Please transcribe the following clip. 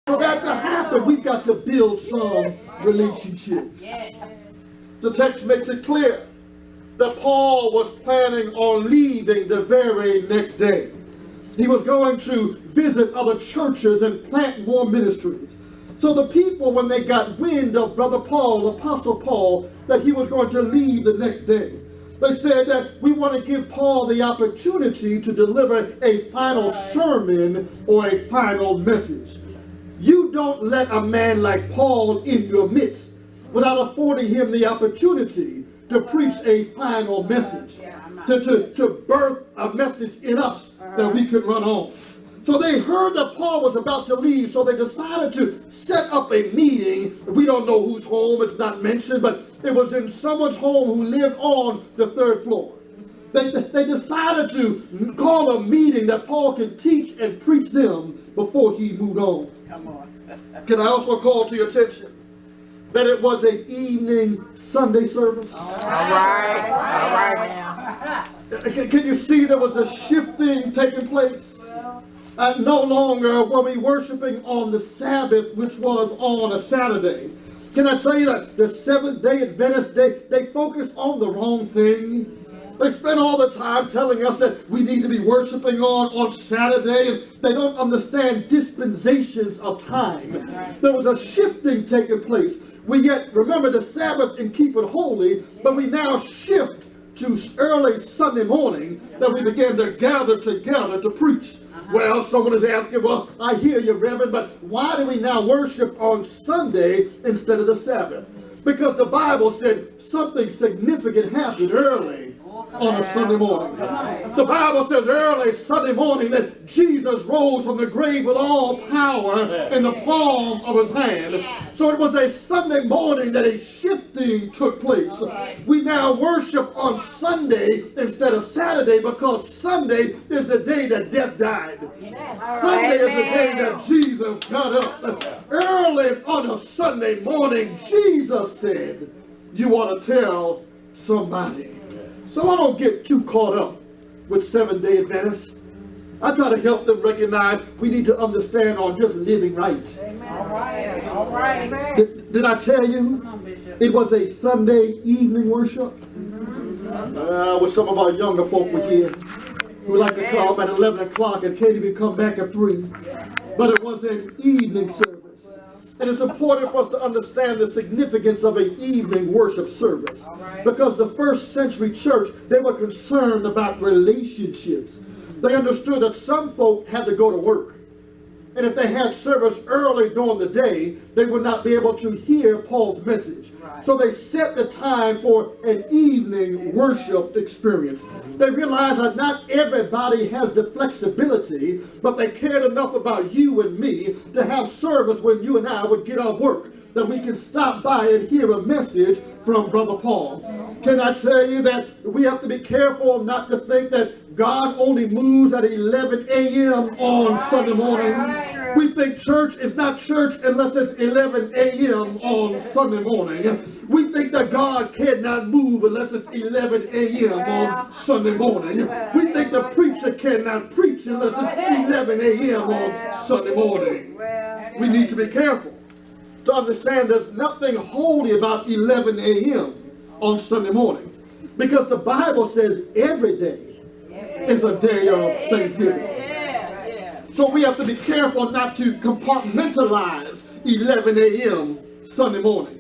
For that to happen, we've got to build some relationships. The text makes it clear that Paul was planning on leaving the very next day. He was going to visit other churches and plant more ministries. So the people, when they got wind of Brother Paul, Apostle Paul, that he was going to leave the next day, they said that we want to give Paul the opportunity to deliver a final sermon or a final message. You don't let a man like Paul in your midst without affording him the opportunity to preach a final message, to birth a message in us that we could run on. So they heard that Paul was about to leave, so they decided to set up a meeting. We don't know whose home, it's not mentioned, but it was in someone's home who lived on the third floor. They decided to call a meeting that Paul could teach and preach them before he moved on. Come on. Can I also call to your attention that it was an evening Sunday service? All right. Can you see there was a shifting taking place? No longer were we worshiping on the Sabbath, which was on a Saturday. Can I tell you that the Seventh-day Adventists, they focus on the wrong thing? They spend all the time telling us that we need to be worshiping on Saturday, and they don't understand dispensations of time. There was a shifting taking place. We yet remember the Sabbath and keep it holy, but we now shift to early Sunday morning that we begin to gather together to preach. Well, someone is asking, well, I hear you, Reverend, but why do we now worship on Sunday instead of the Sabbath? Because the Bible said something significant happened early on a Sunday morning. The Bible says early Sunday morning that Jesus rose from the grave with all power in the palm of his hand. So it was a Sunday morning that a shifting took place. We now worship on Sunday instead of Saturday because Sunday is the day that death died. Sunday is the day that Jesus got up. Early on a Sunday morning, Jesus said, you ought to tell somebody. So I don't get too caught up with Seventh-day Adventists. I try to help them recognize we need to understand on just living right. All right. Did I tell you it was a Sunday evening worship? With some of our younger folk were here who like to come at 11 o'clock and can't even come back at 3. But it was an evening service. And it's important for us to understand the significance of an evening worship service. Because the first century church, they were concerned about relationships. They understood that some folk had to go to work. And if they had service early during the day, they would not be able to hear Paul's message. So they set the time for an evening worship experience. They realized that not everybody has the flexibility, but they cared enough about you and me to have service when you and I would get off work, that we can stop by and hear a message from Brother Paul. Can I tell you that we have to be careful not to think that God only moves at 11 a.m. on Sunday morning. We think church is not church unless it's 11 a.m. on Sunday morning. We think that God cannot move unless it's 11 a.m. on Sunday morning. We think the preacher cannot preach unless it's 11 a.m. on Sunday morning. We need to be careful to understand there's nothing holy about 11 a.m. on Sunday morning, because the Bible says every day is a day of Thanksgiving. So we have to be careful not to compartmentalize 11 a.m. Sunday morning.